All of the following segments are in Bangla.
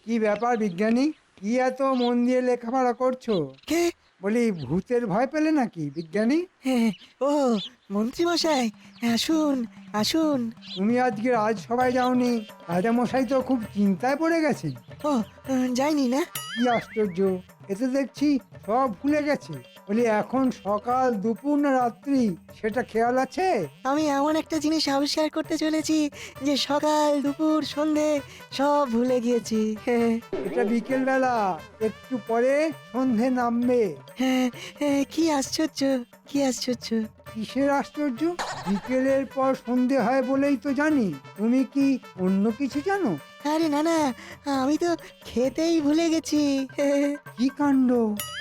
কি ব্যাপার বিজ্ঞানী? কি এত মন দিয়ে লেখাপড়া করছো? কে? বলি ভূতের ভয় পেলে নাকি বিজ্ঞানী? হ্যাঁ, ও মন্ত্রী মশাই, আসুন আসুন। তুমি আজকে রাজসভায় যাওনি? রাজামশাই তো খুব চিন্তায় পড়ে গেছে। ও যাইনি না। কি আশ্চর্য! এতে দেখছি সব ভুলে গেছে। বলি এখন সকাল দুপুর না রাত্রি সেটা খেয়াল আছে? আমি এমন একটা জিনিস আবিষ্কার করতে চলেছি যে সকাল দুপুর সন্ধে সব ভুলে গিয়েছি। হ্যাঁ এটা বিকেল বেলা, একটু পরে সন্ধে নামবে। হ্যাঁ, কি আশ্চর্য, কি আশ্চর্য। কিসের আশ্চর্য? বিকেলের পর সন্ধে হয় বলেই তো জানি। তুমি কি অন্য কিছু জানো? আরে না না, আমি তো খেতেই ভুলে গেছি। কি কাণ্ড!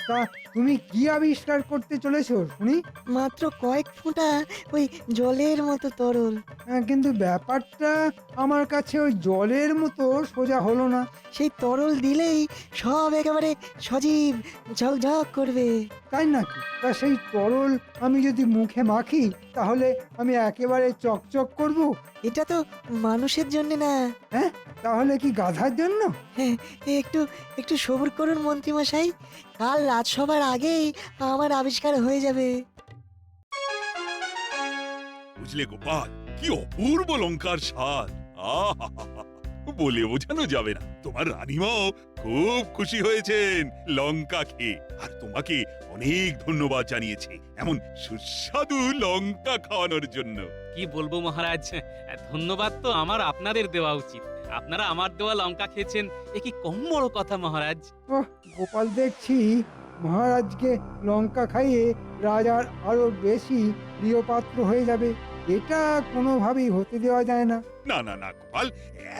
তা তুমি কি আবিষ্কার করতে চলেছো শুনি? মাত্র কয়েক ফোঁটা ওই জলের মতো তরল। কিন্তু ব্যাপারটা আমার কাছে ওই জলের মতো সোজা হলো না। সেই তরল দিলেই সব একেবারে সজীব ঝকঝক করবে। তাই নাকি? তা সেই তরল আমি যদি মুখে মাখি তাহলে আমি একেবারে চকচক করব? এটা তো মানুষের জন্য না। হ্যাঁ, তাহলে কি গাধার জন্য? হ্যাঁ, একটু একটু সবুর করুন মন্ত্রী মশাই, কাল রাজসভার আগেই আমার আবিষ্কার হয়ে যাবে। বুঝলে গোপাল, কি অপূর্ব লঙ্কার স্বাদ! আহা! বলে বোঝানো যাবে না। তোমার রানীমাও খুব খুশি হয়েছেন লঙ্কা খেয়ে, আর তোমাকে অনেক ধন্যবাদ জানিয়েছে এমন সুস্বাদু লঙ্কা খাওয়ানোর জন্য। কি বলবো মহারাজ, ধন্যবাদ তো আমার আপনাদের দেওয়া উচিত। আপনারা আমার দেওয়া লঙ্কা খেয়েছেন, এ কি কম বড় কথা মহারাজ। ওহ, গোপাল দেখছি মহারাজকে লঙ্কা খাইয়ে রাজার আরো বেশি প্রিয় পাত্র হয়ে যাবে। এটা কোনোভাবেই হতে দেওয়া যায় না। না না না গোপাল,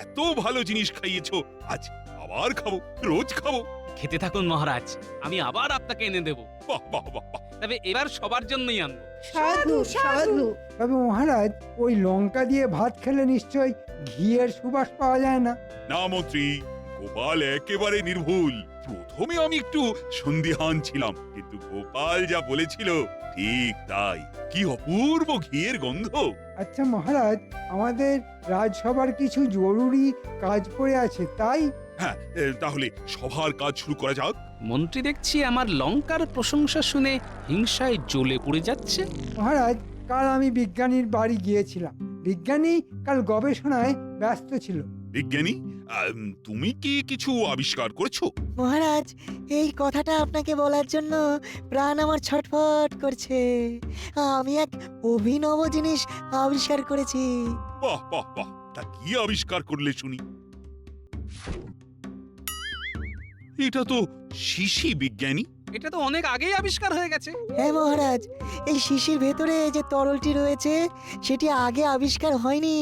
এত ভালো জিনিস খাইয়েছো, আজ আবার খাবো, রোজ খাবো। খেতে থাকুন মহারাজ, আমি আবার আপনাকে এনে দেব। বাহ বাহ বাহ বাহ! তবে এবার সবার জন্যই আনবো। সাধু সাধু। তবে মহারাজ ওই লঙ্কা দিয়ে ভাত খেলে নিশ্চয় ঘিয়ের সুবাস পাওয়া যায় না? না মন্ত্রী, গোপাল একেবারে নির্ভুল। প্রথমে আমি একটু সন্দিহান ছিলাম, কিন্তু গোপাল যা বলেছিল ঠিক তাই। কি অপূর্ব ঘিয়ের গন্ধ! আচ্ছা মহারাজ, আমাদের রাজসভার কিছু জরুরি কাজ পড়ে আছে, তাই? হ্যাঁ, তাহলে সভার কাজ শুরু করা যাক। মন্ত্রী দেখছি আমার লঙ্কার প্রশংসা শুনে হিংসায় জ্বলে পড়ে যাচ্ছে। মহারাজ, কাল আমি বিজ্ঞানীর বাড়ি গিয়েছিলাম। বিজ্ঞানী কাল গবেষণায় ব্যস্ত ছিল। বিজ্ঞানী, তুমি কি কিছু আবিষ্কার করেছো? মহারাজ, এই কথাটা আপনাকে বলার জন্য প্রাণ আমার ছটফট করছে। আমি এক অভিনব জিনিস আবিষ্কার করেছি। বাহ বাহ বাহ! তা কি আবিষ্কার করলে শুনি? এটা তো শিশি বিজ্ঞানী। এটা তো অনেক আগেই আবিষ্কার হয়ে গেছে। হ্যাঁ মহারাজ, এই শিশির ভেতরে যে তরলটি রয়েছে সেটি আগে আবিষ্কার হয়নি।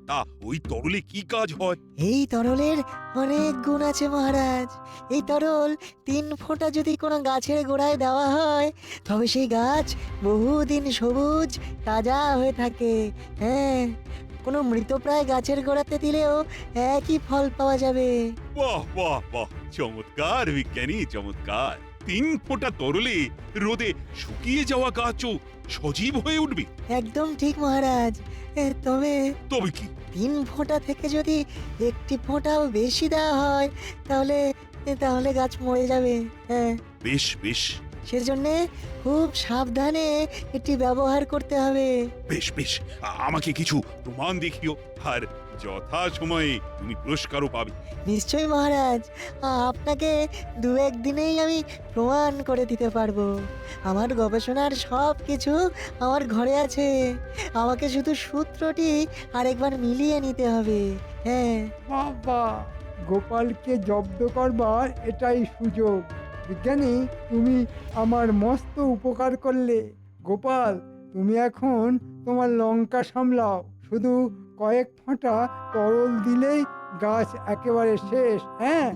তা ওই তরলে কি কাজ হয়? এই তরলের অনেক গুণ আছে মহারাজ। এই তরল 3 ফোঁটা যদি কোনো গাছের গোড়ায় দেওয়া হয় তবে সেই গাছ বহুদিন সবুজ তাজা হয়ে থাকে। হ্যাঁ, কোনো মৃতপ্রায় গাছের গোড়াতে দিলেও একই ফল পাওয়া যাবে। বাহ বাহ বাহ! চমৎকার বিজ্ঞানী, চমৎকার। 3 ফোঁটা তরলে রোদে শুকিয়ে যাওয়া গাছও সজীব হয়ে উঠবে। একদম ঠিক মহারাজ। তবে তবে কি? 3 ফোঁটা থেকে যদি একটি ফোঁটাও বেশি দেওয়া হয় তাহলে তাহলে গাছ মরে যাবে। হ্যাঁ, বেশ বেশ সেজন্যে খুব সাবধানে এটি ব্যবহার করতে হবে। বেশ বেশ, আমাকে কিছু প্রমাণ দেখিও, আর যথা সময়ে তুমি পুরস্কারও পাবে। নিশ্চয়ই মহারাজ, আপনাকে 2-1 দিনেই আমি প্রমাণ করে দিতে পারবো। আমার গবেষণার সব কিছু আমার ঘরে আছে। আমাকে শুধু সূত্রটি আরেকবার মিলিয়ে নিতে হবে। হ্যাঁ, বাবা, গোপালকে জব্দ করবার এটাই সুযোগ। বিজ্ঞানী, তুমি আমার মস্ত উপকার করলে। গোপাল, তুমি এখন তোমার লঙ্কা সামলাও। শুধু কয়েক ফোঁটা তরল দিলেই গাছ একেবারে শেষ। হ্যাঁ,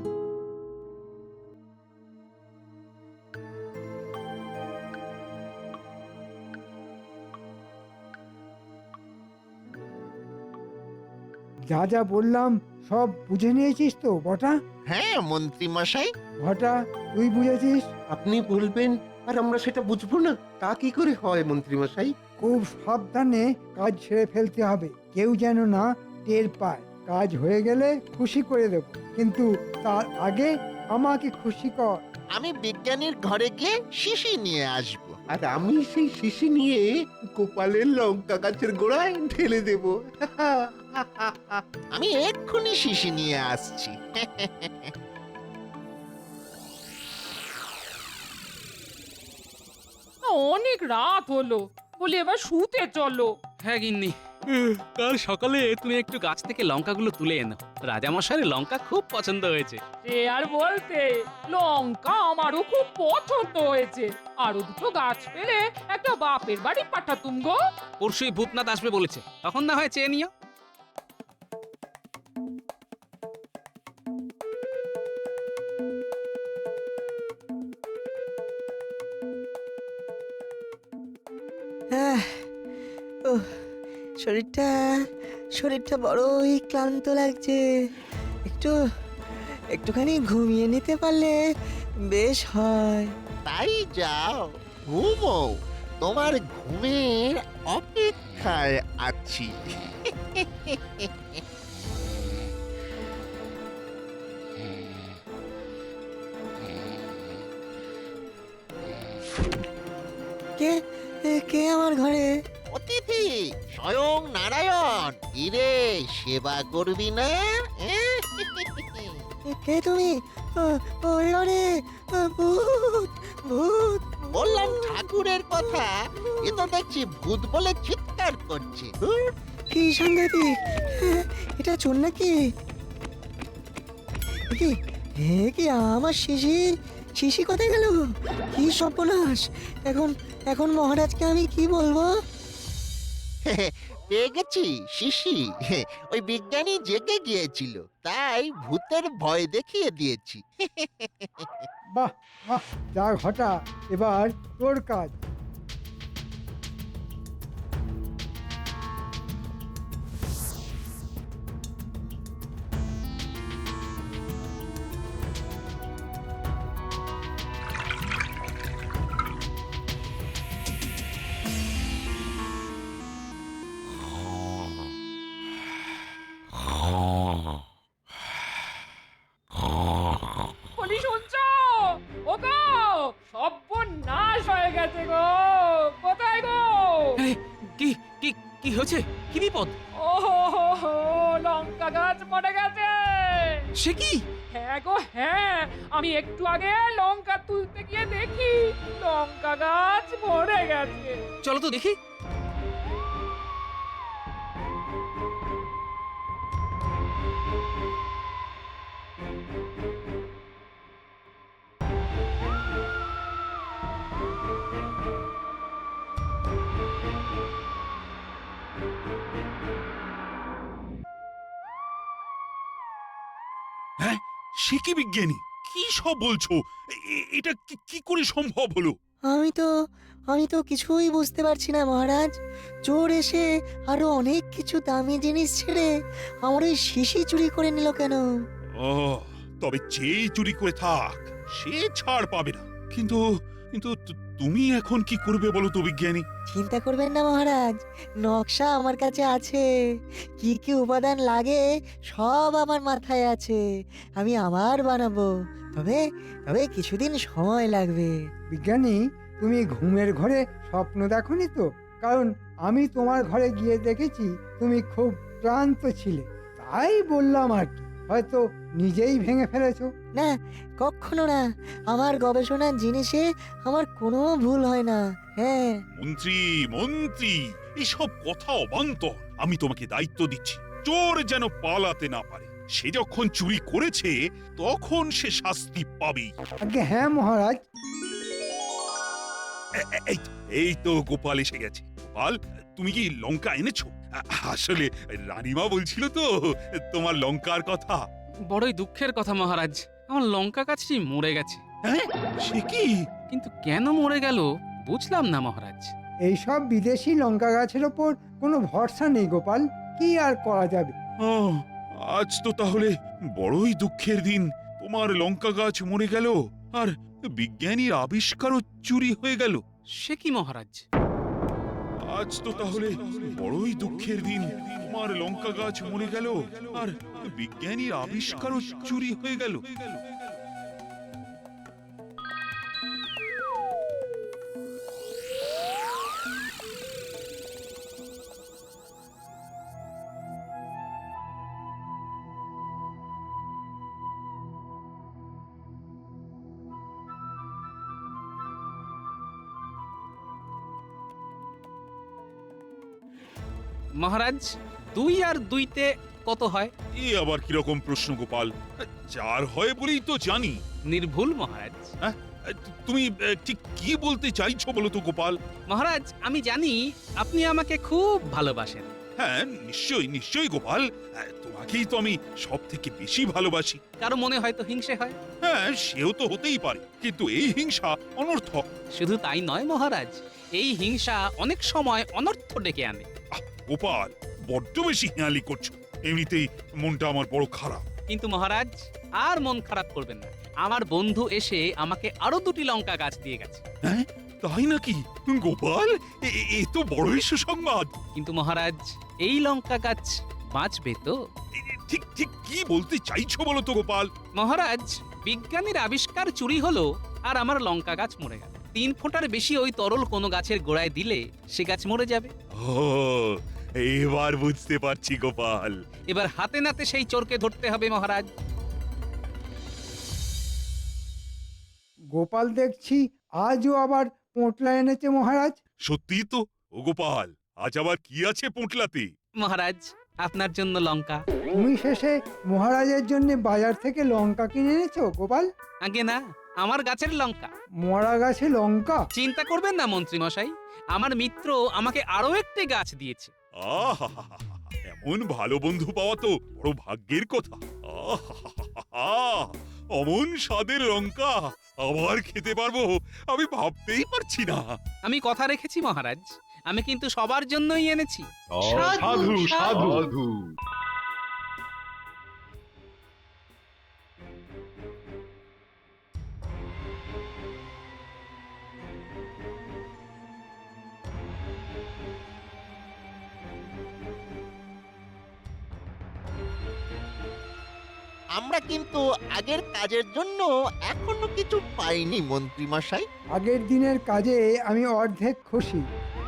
যা যা বললাম সব বুঝে নিয়েছিস তো বটা? হ্যাঁ মন্ত্রী মশাই, ঘটা, তুই বুঝেছিস? আপনি বলবেন আর আমরা সেটা বুঝবো না, তা কি করে হয় মন্ত্রী মশাই? খুব সাবধানে কাজ ছেড়ে ফেলতে হবে, কেউ যেন না টের পায়। কাজ হয়ে গেলে খুশি করে দেব, কিন্তু তার আগে আমাকে খুশি কর। আমি বিজ্ঞানীর ঘরে গিয়ে শিশি নিয়ে আসব। আর আমি সেই শিশি নিয়ে গোপালের লঙ্কা গাছের গোড়ায় ঢেলে দেব। আমি এক্ষুনি শিশি নিয়ে আসছি। অনেক রাত হলো, বলি এবার শুতে চলো। হ্যাঁ গিন্নি, কাল সকালে তুমি একটু গাছ থেকে লঙ্কাগুলো তুলে এনো। রাজামশাইয়ের লঙ্কা খুব পছন্দ হয়েছে। সে আর বলতে, লঙ্কা আমারও খুব পছন্দ হয়েছে। আরো দুটো গাছ পেলে একটা বাপের বাড়ি পাঠাতুম গো। পরশুই ভূতনাথ আসবে বলেছে, তখন না হয় চেয়ে নিও। আহ, উহ, শরীরটা শরীরটা বড়ই ক্লান্ত লাগছে। একটুখানি ঘুমিয়ে নিতে পারলে বেশ হয়। তাই যাও, ঘুমো। তোমার ঘুমের অপেক্ষায় আছি। কে কে আমার ঘরে? অতিথি স্বয়ং নারায়ণ। ইরে, সেবা করবি না? কে তুমি? ওরে ওরে, ভূত ভূত! বললাম ঠাকুরের কথা, এ তো দেখছি ভূত বলে চিৎকার করছে। কি সাংঘাতিক! এটা চোর নাকি? কি কি আমার শিশি শিশি কোথায় গেল? কি সর্বনাশ! এখন এখন মহারাজকে আমি কি বলবো? পেয়ে গেছি শিশি। ওই বিজ্ঞানী জেগে গিয়েছিল, তাই ভূতের ভয় দেখিয়ে দিয়েছি। বাহ বাহ, যা ঘটা, এবার তোর কাজ। বলি শুনছো? ও গো, সর্বনাশ হয়ে গেছে গো। কোথায় গো? আরে, কি কি কি হয়েছে? কি বিপদ? ও লঙ্কা গাছ মরে গেছে। সে কি? হ্যাঁ গো হ্যাঁ, আমি একটু আগে লঙ্কা তুলতে গিয়ে দেখি লঙ্কা গাছ মরে গেছে। চলো তো দেখি। হ্যাঁ, সে কি বিজ্ঞানী? কি সব বলছো? এটা কি করে সম্ভব হলো? আমি তো কিছুই বুঝতে পারছি না মহারাজ। চোর এসে আরো অনেক কিছু দামি জিনিস ছেড়ে আমার ওই শিশি চুরি করে নিল কেন? ও, তবে যেই চুরি করে থাক, সে ছাড় পাবে না। কিন্তু কিন্তু তুমি এখন কি করবে বলো তো বিজ্ঞানী? চিন্তা করবেন না মহারাজ, নকশা আমার কাছে আছে। কি কি উপাদান লাগে সব আমার মাথায় আছে। আমি আবার বানাবো, তবে তবে কিছুদিন সময় লাগবে। বিজ্ঞানী, তুমি ঘুমের ঘরে স্বপ্ন দেখোনি তো? কারণ আমি তোমার ঘরে গিয়ে দেখেছি তুমি খুব ক্লান্ত ছিলে, তাই বললাম আর কি। হয়তো নিজেই ভেঙে ফেলেছো। না, কখনো না। আমার গবেষণার জিনিসে আমার কোনো ভুল হয় না। হ্যাঁ, মন্ত্রী মন্ত্রী, এসব কথা অবান্তর। আমি তোমাকে দায়িত্ব দিচ্ছি, চোর যেন পালাতে না পারে। সে যখন চুরি করেছে, তখন সে শাস্তি পাবেই। আগে হ্যাঁ মহারাজ। এই তো গোপাল এসে গেছে। গোপাল, তুমি কি লঙ্কা এনেছো? আসলে রানীমা বলছিল তো তোমার লঙ্কার কথা। বড়ই দুঃখের কথা মহারাজ, আমার লঙ্কা গাছটি মরে গেছে। হ্যাঁ, সে কি? কিন্তু কেন মরে গেল বুঝলাম না মহারাজ। এইসব বিদেশি লঙ্কা গাছের ওপর কোনো ভরসা নেই গোপাল, কি আর করা যাবে। ও, আজ তো তাহলে বড়ই দুঃখের দিন। তোমার লঙ্কা গাছ মরে গেল, আর বিজ্ঞানীর আবিষ্কারও চুরি হয়ে গেল। সে কি মহারাজ? আজ তো তাহলে বড়ই দুঃখের দিন। আমার লঙ্কা গাছ মরে গেল আর বিজ্ঞানীর আবিষ্কারও চুরি হয়ে গেল। মহারাজ 2 আর 2তে কত হয়? এ আবার কিরকম প্রশ্ন গোপাল? 4 হয় বলেই তো জানি। নির্ভুল মহারাজ। তুমি ঠিক কি বলতে চাইছো বলো তো গোপাল? মহারাজ আমি জানি আপনি আমাকে খুব ভালোবাসেন। হ্যাঁ, নিশ্চয়ই নিশ্চয়ই গোপাল, তোমাকেই তো আমি সব থেকে বেশি ভালোবাসি। কারো মনে হয়তো হিংসে হয়। হ্যাঁ, সেও তো হতেই পারে, কিন্তু এই হিংসা অনর্থক। শুধু তাই নয় মহারাজ, এই হিংসা অনেক সময় অনর্থ ডেকে আনে। গোপাল, বড্ড বেশি হেঁয়ালি করছো। এমনিতেই মনটা আমার বড় খারাপ। কিন্তু মহারাজ আর মন খারাপ করবেন না, আমার বন্ধু এসে আমাকে আরো 2টি লঙ্কা গাছ দিয়ে গেছে। হ্যাঁ, তাই নাকি গোপাল? এ তো বড়ই সুসংবাদ। কিন্তু মহারাজ এই লঙ্কা গাছ বাঁচবে তো? ঠিক ঠিক কি বলতে চাইছো বলো তো গোপাল? মহারাজ বিজ্ঞানীর আবিষ্কার চুরি হলো আর আমার লঙ্কা গাছ মরে গেল। 3 ফোঁটার বেশি ওই তরল কোনো গাছের গোড়ায় দিলে সে গাছ মরে যাবে। ও, এবার বুঝতে পারছি গোপাল। এবার হাতে নাতে সেই চোরকে ধরতে হবে মহারাজ। গোপাল দেখছি আজও আবার পোঁটলা এনেছে মহারাজ। সত্যি তো। ও গোপাল, আজ আবার কি আছে পোঁটলাতে? মহারাজ আপনার জন্য লঙ্কা। তুমি শেষে মহারাজের জন্য বাজার থেকে লঙ্কা কিনে এনেছো গোপাল? আগে না, আমার গাছের লঙ্কা। মরা গাছে লঙ্কা? চিন্তা করবেন না মন্ত্রী মশাই, আমার মিত্র আমাকে আরো একটি গাছ দিয়েছে। আহা, এমন ভালো বন্ধু পাওয়া তো বড় ভাগ্যের কথা। আহা, অমন স্বাদের লঙ্কা আবার খেতে পারবো আমি ভাবতেই পারছি না। আমি কথা রেখেছি মহারাজ, আমি কিন্তু সবার জন্যই এনেছি। সাধু সাধু। আমরা কিন্তু আগের কাজের জন্য এখনো কিছু পাইনি মন্ত্রী মশাই। আগের দিনের কাজে আমি অর্ধেক খুশি,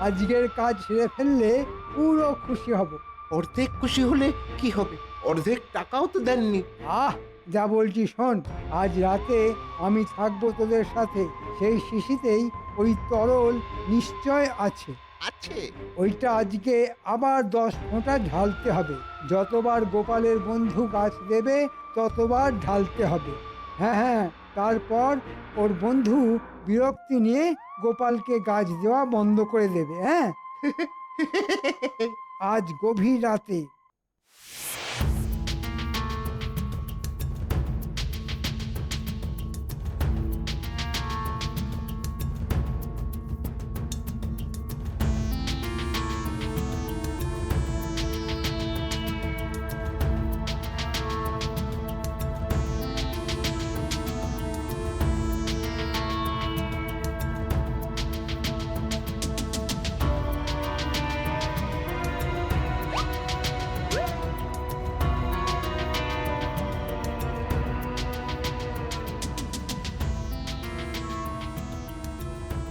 আজকের কাজ সেরে ফেললে পুরো খুশি হব। অর্ধেক খুশি হলে কি হবে? অর্ধেক টাকাও তো দেননি। আহ, যা বলছি শোন, আজ রাতে আমি থাকবো তোদের সাথে। সেই শিশিতেই ওই তরল নিশ্চয় আছে। আছে? ওইটা আজকে আবার 10 ফোঁটা ঢালতে হবে। যতবার গোপালের বন্ধু গাছ দেবে ততবার ঢালতে হবে। হ্যাঁ হ্যাঁ, তারপর ওর বন্ধু বিরক্তি নিয়ে গোপালকে গাছ দেওয়া বন্ধ করে দেবে। হ্যাঁ, আজ গভীর রাতে।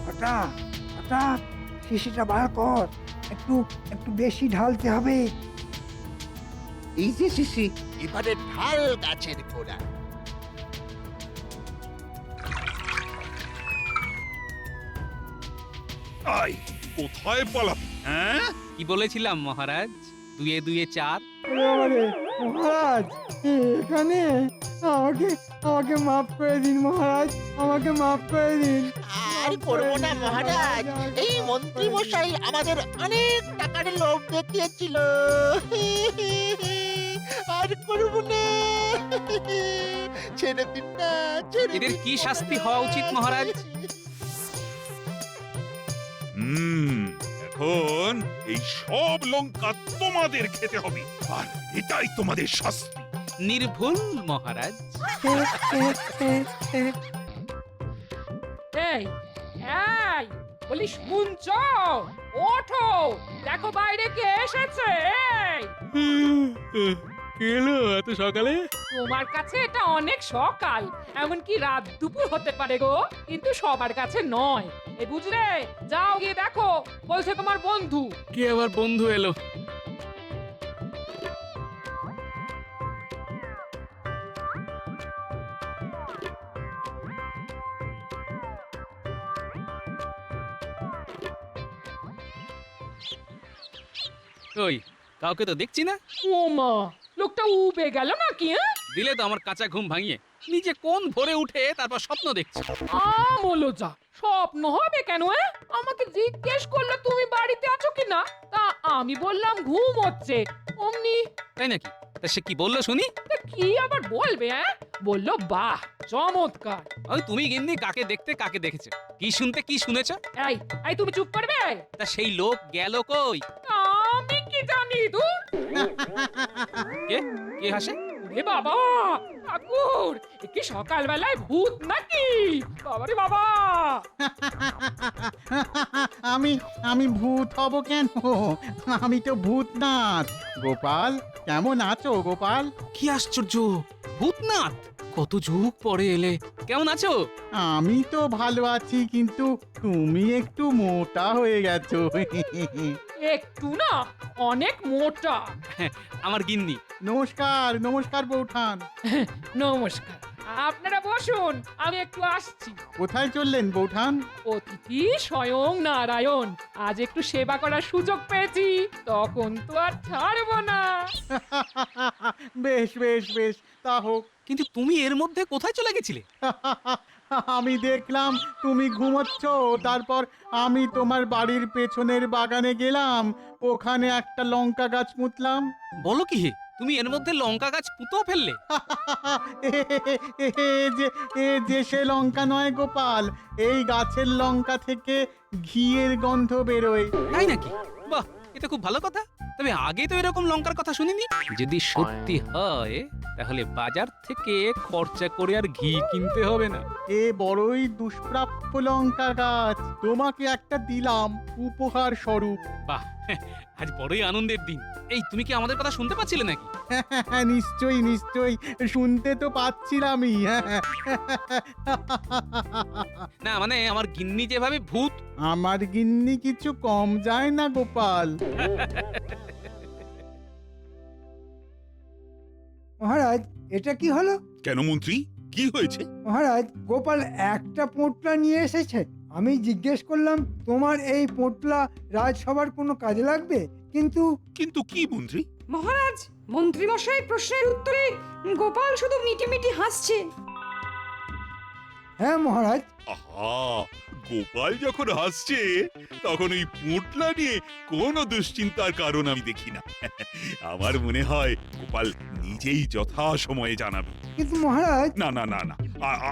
হঠাৎ হঠাৎ শিশিটা বার কর, একটু একটু বেশি ঢালতে হবে। এই যে শিশি, এবারে ঢাল গাছের গোড়া। আই, কোথায় পালাবি? হ্যাঁ, কি বলেছিলাম মহারাজ? 2 এ 2 এ 4। ওরে মহারাজ, এখানে আমাকে আমাকে মাফ করে দিন মহারাজ, আমাকে মাফ করে দিন। আর করবো না মহারাজ, এই মন্ত্রী মশাই আমাদের অনেক টাকার লোভ দেখিয়েছিল। আর করবো না, ছেড়ে দিন না, ছেড়ে এদের দিন কি না। শাস্তি হওয়া উচিত মহারাজ? এখন এই সব লঙ্কা তোমাদের খেতে হবে, আর এটাই তোমাদের শাস্তি। নির্ভুল মহারাজ। এই এই বলি শুনছ? ওঠো, দেখো বাইরে কে এসেছে। এই, এলো এত সকালে? তোমার কাছে এটা অনেক সকাল, এমনকি রাত দুপুর হতে পারে গো, কিন্তু সবার কাছে নয়। এই বুঝলে, যাও গিয়ে দেখো, বলছে তোমার বন্ধু। কে আবার বন্ধু এলো? ওই কাউকে তো দেখছি না। ও মা, লোকটা উবে গেল নাকি? দিলে তো আমার কাঁচা ঘুম ভাঙিয়ে। নিজে কোন ভোরে উঠে তারপর স্বপ্ন দেখছি। আমলো যা, স্বপ্ন হবে কেন? আমাকে জিজ্ঞেস করলে তুমি বাড়িতে আছো কিনা, তা আমি বললাম ঘুম হচ্ছে। অমনি তাই নাকি? তা সে কি বললো শুনি? তা কি আবার বলবে? বললো বাহ চমৎকার। ওই তুমি গিন্নি কাকে দেখতে কাকে দেখেছো, কি শুনতে কি শুনেছো? এই এই তুমি চুপ করবে। তা সেই লোক গেল কই? আমি কি জানি দূর। কে কে হাসে? ওরে বাবা, ঠাকুর, এ কি সকালবেলায় ভূত নাকি? বাবারে বাবা। আমি আমি ভূত হব কেন? আমি তো ভূতনাথ। গোপাল, কেমন আছো গোপাল? কি আশ্চর্য, ভূতনাথ! কত যুগ পরে এলে, কেমন আছো? আমি তো ভালো আছি, কিন্তু তুমি একটু মোটা হয়ে গেছো। একটু না, অনেক মোটা। আমার গিন্নি। নমস্কার নমস্কার বৌঠান। নমস্কার, আপনারা বসুন, আমি একটু আসছি। কোথায় চললেন বৌঠান? অতিথি স্বয়ং নারায়ণ, আজ একটু সেবা করার সুযোগ পেয়েছি, তখন তো আর ছাড়বো না। বেশ বেশ বেশ, তা হোক। কিন্তু তুমি এর মধ্যে কোথায় চলে গেছিলে? আমি দেখলাম তুমি ঘুমোচ্ছ, তারপর আমি তোমার বাড়ির পেছনের বাগানে গেলাম, ওখানে একটা লঙ্কা গাছ পুঁতলাম। বলো কি হে, তুমি এর মধ্যে লঙ্কা গাছ পুঁতেও ফেললে? এ যে সে লঙ্কা নয় গোপাল, এই গাছের লঙ্কা থেকে ঘিয়ের গন্ধ বেরোয়। তাই নাকি? বাহ, এটা খুব ভালো কথা। তবে আগে তো এরকম লঙ্কার কথা শুনিনি। যদি সত্যি হয় তাহলে বাজার থেকে খরচা করে আর ঘি কিনতে হবে না। এ বড়ই দুষ্প্রাপ্য লঙ্কা গাছ, তোমাকে একটা দিলাম উপহার স্বরূপ। বাহ, আজ বড়ই আনন্দের দিন। এই তুমি কি আমাদের কথা শুনতে পাচ্ছিলে নাকি? নিশ্চয়ই নিশ্চয়ই, শুনতে তো পাচ্ছিলামই। না মানে আমার গিন্নি যেভাবে ভূত। আমার গিন্নি কিছু কম যায় না গোপাল। মহারাজ, এটা কি হলো? কেন মন্ত্রী, কি হয়েছে? মহারাজ, গোপাল একটা পোঁটলা নিয়ে এসেছে। আমি জিজ্ঞেস করলাম তোমার এই পোঁটলা রাজসভার কোনো কাজে লাগবে, কিন্তু কিন্তু কি মন্ত্রী? মহারাজ, মন্ত্রীমশাই প্রশ্নের উত্তরে গোপাল শুধু মিটিমিটি হাসছে। হ্যাঁ মহারাজ। আহা, গোপাল যখন হাসছে তখন ওই পোঁটলা নিয়ে কোনো দুশ্চিন্তার কারণ আমি দেখি না। আমার মনে হয় গোপাল নিজেই যথা সময়ে জানাবে। কিন্তু মহারাজ, না না না না,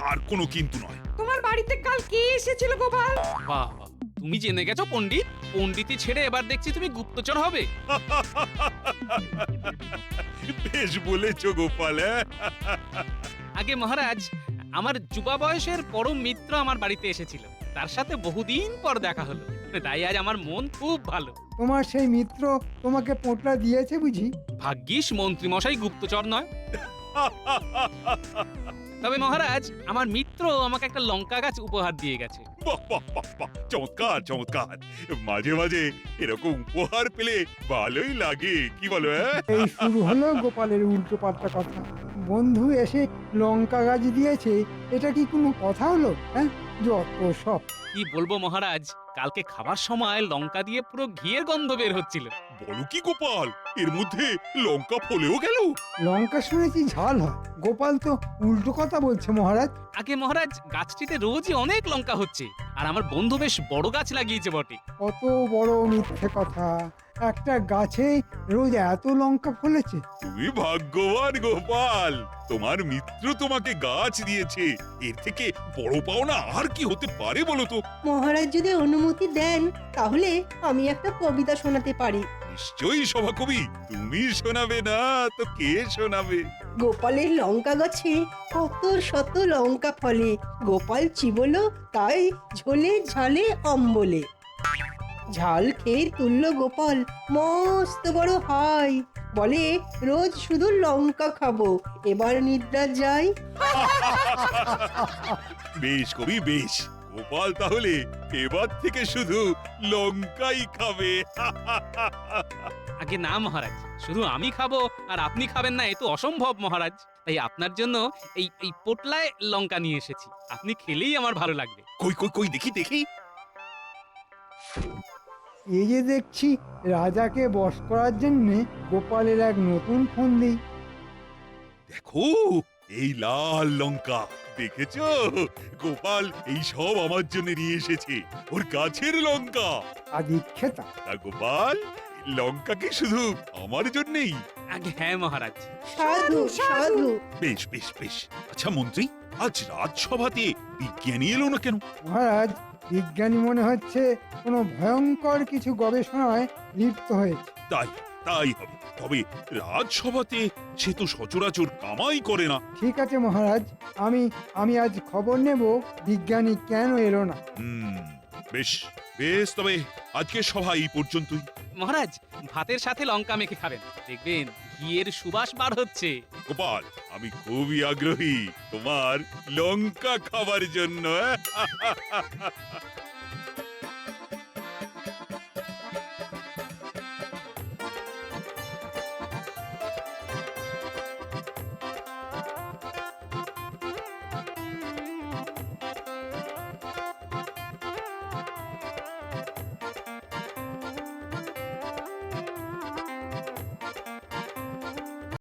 আর কোনো কিন্তু নয়। তোমার বাড়িতে কাল কে এসেছিল গোপাল? বাহ বাহ, তুমি জেনে গেছো পণ্ডিত। পণ্ডিতি ছেড়ে এবার দেখছি তুমি গুপ্তচর হবে। বেশ বলেছো গোপাল। আগে মহারাজ, আমার যুবা বয়সের পরম মিত্র আমার বাড়িতে এসেছিল, তার সাথে বহুদিন পর দেখা হলো, তাই আজ আমার মন খুব ভালো। তোমার সেই মিত্র তোমাকে পোঁটলা দিয়েছে বুঝি? ভাগ্যিস মন্ত্রী মশাই গুপ্তচর নয়। তবে মহারাজ, আমার মিত্র আমাকে একটা লঙ্কা গাছ উপহার দিয়ে গেছে। বাহ বাহ বাহ বাহ, চমৎকার চমৎকার। মাঝে মাঝে এরকম উপহার পেলে ভালোই লাগে, কি বলো? এই শুরু হলো গোপালের উল্টো পাল্টা কথা। বন্ধু এসে লঙ্কা গাছ দিয়েছে, এটা কি কোনো কথা হলো? হ্যাঁ, যত সব। কি বলবো মহারাজ, কালকে খাবার সময় লঙ্কা দিয়ে পুরো ঘিয়ের গন্ধ বের হচ্ছিল। বলো কি গোপাল, এর মধ্যে লঙ্কা ফলেও গেল? লঙ্কা শুনেছি ঝাল হয়, গোপাল তো উল্টো কথা বলছে মহারাজ। আগে মহারাজ, গাছটিতে রোজই অনেক লঙ্কা হচ্ছে, আর আমার বন্ধু বেশ বড় গাছ লাগিয়েছে বটে। কত বড় মিথ্যে কথা। একটা গাছে রোজ এত লঙ্কা ফলেছে? তুমি ভাগ্যবান গোপাল, তোমার মিত্র তোমাকে গাছ দিয়েছে। এর থেকে বড় পাওনা আর কি হতে পারে বলো তো? মহারাজ যদি অনুমতি দেন তাহলে আমি একটা কবিতা শোনাতে পারি। নিশ্চয়ই সভাকবি, তুমি শোনাবে না তো কে শোনাবে? গোপালের লঙ্কা গাছে কত শত লঙ্কা ফলে, গোপাল চিবলো তাই ঝোলে ঝালে অম্বলে। ঝাল খেয়ে তুললো গোপাল মস্ত বড় হাই, বলে রোজ শুধু লঙ্কা খাবো, এবার নিদ্রা যাই। বেশ কবি বেশ, গোপাল তাহলে এবার থেকে শুধু লঙ্কাই খাবে। আগে না মহারাজ, শুধু আমি খাবো আর আপনি খাবেন না এ তো অসম্ভব মহারাজ। তাই আপনার জন্য এই এই পোটলায় লঙ্কা নিয়ে এসেছি, আপনি খেলেই আমার ভালো লাগবে। কই কই কই দেখি দেখি। এই যে দেখছি রাজাকে বশ করার জন্যে গোপালের এক নতুন ফন্দি। দেখো এই লাল লঙ্কা, দেখেছো? গোপাল এই সব আমার জন্য নিয়ে এসেছে, ওর গাছের লঙ্কা। আদিক্ষেতা, তা গোপাল, এই লঙ্কা কি শুধু আমার জন্যই? আগে হ্যাঁ মহারাজ। সাধু সাধু। বেশ বেশ বেশ। আচ্ছা মন্ত্রী, আজ রাজসভাতে বিজ্ঞানী এলো না কেন? মহারাজ, বিজ্ঞানী মনে হচ্ছে কোনো ভয়ঙ্কর কিছু গবেষণায় লিপ্ত হয়েছে। তাই তাই হবে। তবে রাজসভাতে সে তো সচরাচর কামাই করে না। ঠিক আছে মহারাজ, আমি আজ খবর নেব বিজ্ঞানী কেন এলো না। বেশ বেশ, তবে আজকে সভা এই পর্যন্তই। মহারাজ, ভাতের সাথে লঙ্কা মেখে খাবেন, দেখবেন ঘিয়ের সুবাস বার হচ্ছে। গোপাল, আমি খুবই আগ্রহী তোমার লঙ্কা খাবার জন্য।